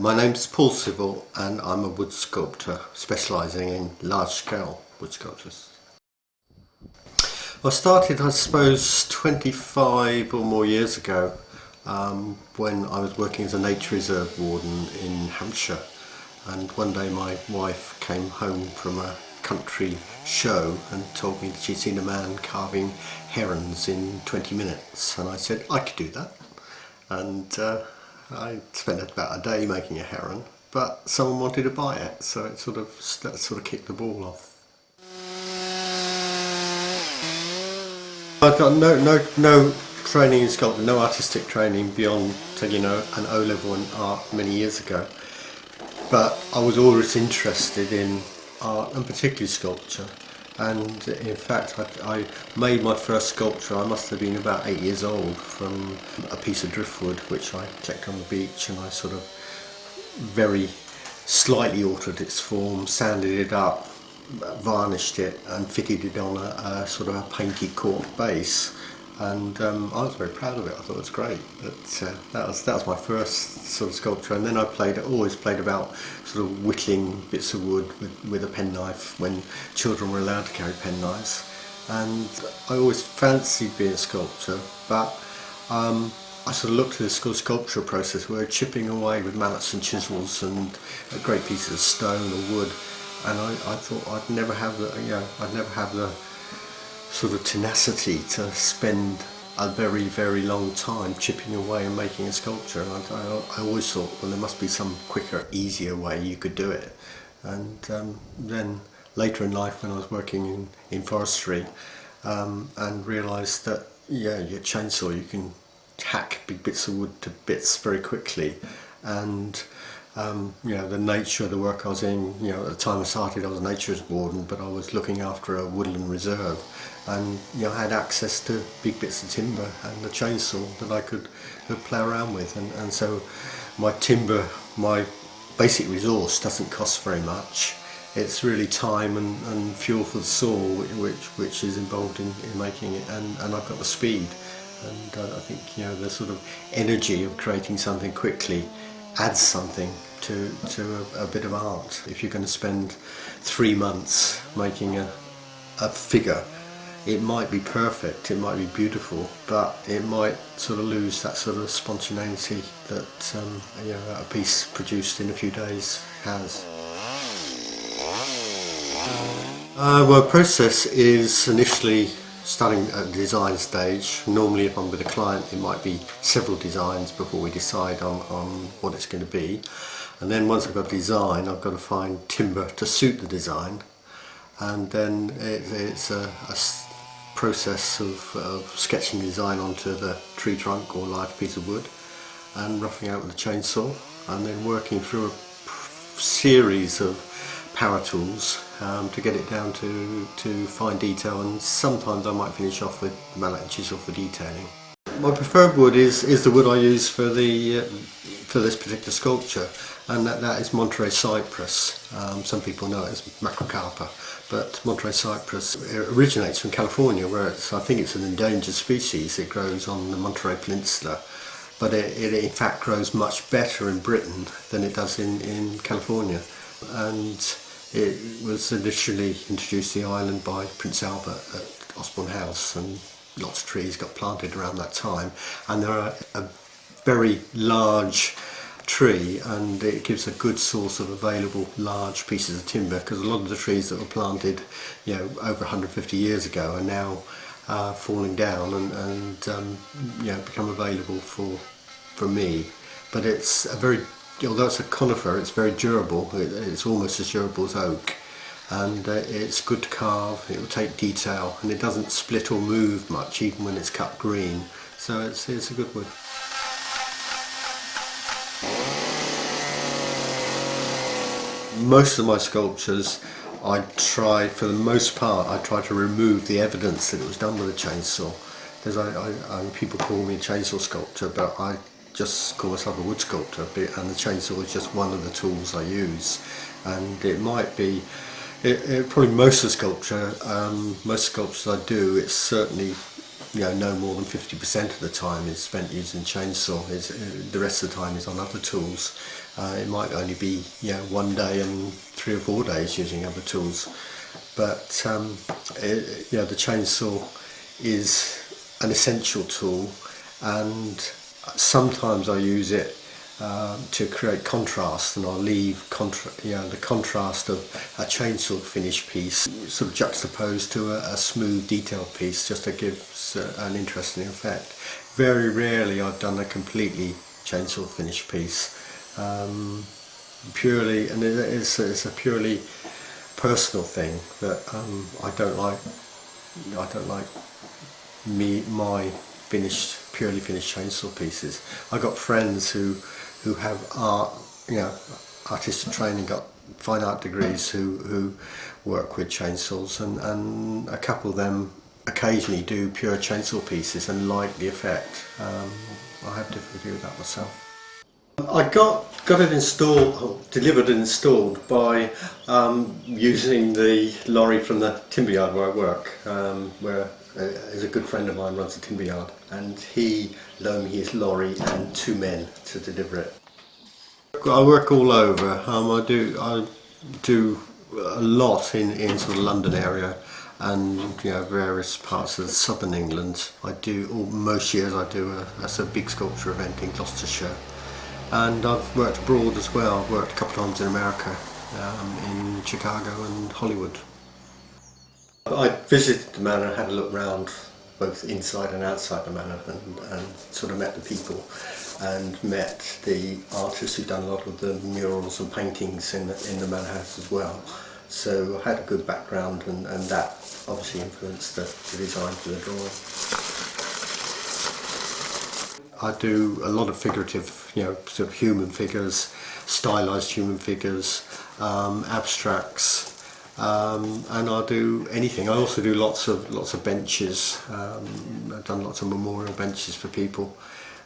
My name's Paul Civil and I'm a wood sculptor specialising in large-scale wood sculptures. I started, I suppose, 25 or more years ago when I was working as a nature reserve warden in Hampshire, and one day my wife came home from a country show and told me that she'd seen a man carving herons in 20 minutes, and I said I could do that. And I spent about a day making a heron, but someone wanted to buy it, so it sort of kicked the ball off. I've got no training in sculpture, no artistic training beyond taking an O-level in art many years ago, but I was always interested in art and particularly sculpture. And in fact I made my first sculpture, I must have been about 8 years old, from a piece of driftwood which I checked on the beach, and I sort of very slightly altered its form, sanded it up, varnished it and fitted it on a sort of a painted cork base, and I was very proud of it. I thought it was great. But that was my first sort of sculpture, and then I always played about sort of whittling bits of wood with a penknife when children were allowed to carry penknives, and I always fancied being a sculptor, but I sort of looked at this sculptural process where chipping away with mallets and chisels and great pieces of stone or wood, and I thought I'd never have the sort of tenacity to spend a very long time chipping away and making a sculpture. And I always thought, well, there must be some quicker, easier way you could do it. And then later in life, when I was working in forestry, and realised that your chainsaw, you can hack big bits of wood to bits very quickly. And the nature of the work I was in, at the time I started I was a nature warden, but I was looking after a woodland reserve, and I had access to big bits of timber and a chainsaw that I could play around with, and so my timber, my basic resource, doesn't cost very much. It's really time and fuel for the saw which is involved in making it, and I've got the speed, and I think the sort of energy of creating something quickly adds something to a bit of art. If you're going to spend 3 months making a figure, it might be perfect, it might be beautiful, but it might sort of lose that sort of spontaneity that a piece produced in a few days has. Well, the process is initially starting at the design stage. Normally, if I'm with a client, it might be several designs before we decide on what it's going to be. And then once I've got design, I've got to find timber to suit the design. And then it's a process of sketching design onto the tree trunk or large piece of wood, and roughing out with a chainsaw, and then working through a series of power tools to get it down to fine detail, and sometimes I might finish off with mallet and chisel for detailing. My preferred wood is the wood I use for this particular sculpture, and that is Monterey cypress. Some people know it as macrocarpa, but Monterey cypress originates from California, where I think it's an endangered species. It grows on the Monterey Peninsula, but it in fact grows much better in Britain than it does in California. And it was initially introduced to the island by Prince Albert at Osborne House, and lots of trees got planted around that time, and they're a very large tree, and it gives a good source of available large pieces of timber, because a lot of the trees that were planted over 150 years ago are now falling down and become available for me. But it's although it's a conifer, it's very durable. It's almost as durable as oak, and it's good to carve. It will take detail, and it doesn't split or move much even when it's cut green, so it's a good wood. Most of my sculptures, for the most part, I try to remove the evidence that it was done with a chainsaw. People call me a chainsaw sculptor, but I just call myself a wood sculptor, and the chainsaw is just one of the tools I use. And it might be, probably most sculptures I do, it's certainly no more than 50% of the time is spent using chainsaw. The rest of the time is on other tools. It might only be one day and 3 or 4 days using other tools, but the chainsaw is an essential tool, and sometimes I use it to create contrast, and I'll leave the contrast of a chainsaw finish piece sort of juxtaposed to a smooth detailed piece, just to give an interesting effect. Very rarely I've done a completely chainsaw finish piece, purely, and it's a purely personal thing that I don't like my purely finished chainsaw pieces. I've got friends who have artistic training, got fine art degrees, who work with chainsaws, and a couple of them occasionally do pure chainsaw pieces and like the effect. I have difficulty with that myself. I got it installed, delivered and installed by using the lorry from the timber yard where I work, where is a good friend of mine runs a timber yard, and he loaned me his lorry and 2 men to deliver it. I work all over. I do a lot in sort of London area, and various parts of southern England. Most years I do a big sculpture event in Gloucestershire, and I've worked abroad as well. I've worked a couple of times in America, in Chicago and Hollywood. I visited the manor, had a look round both inside and outside the manor, and sort of met the people and met the artists who've done a lot of the murals and paintings in the manor house as well. So I had a good background, and that obviously influenced the design for the drawing. I do a lot of figurative, sort of human figures, stylised human figures, abstracts. And I'll do anything. I also do lots of benches. I've done lots of memorial benches for people.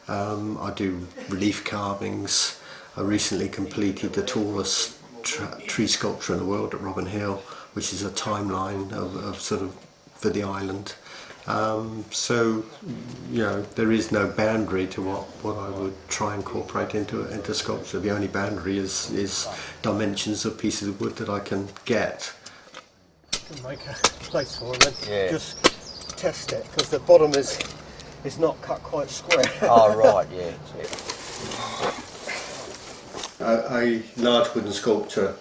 I do relief carvings. I recently completed the tallest tree sculpture in the world at Robin Hill, which is a timeline of sort of for the island. So there is no boundary to what I would try and incorporate into sculpture. The only boundary is dimensions of pieces of wood that I can get. Make a place for them and just test it, because the bottom is not cut quite square. Oh right, yeah. A large wooden sculpture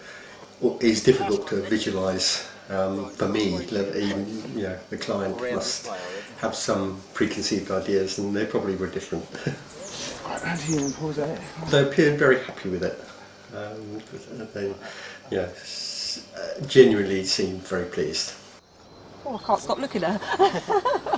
is difficult to visualise for me. Even the client must have some preconceived ideas, and they probably were different. They appeared very happy with it. They genuinely seemed very pleased. Oh, I can't stop looking at her.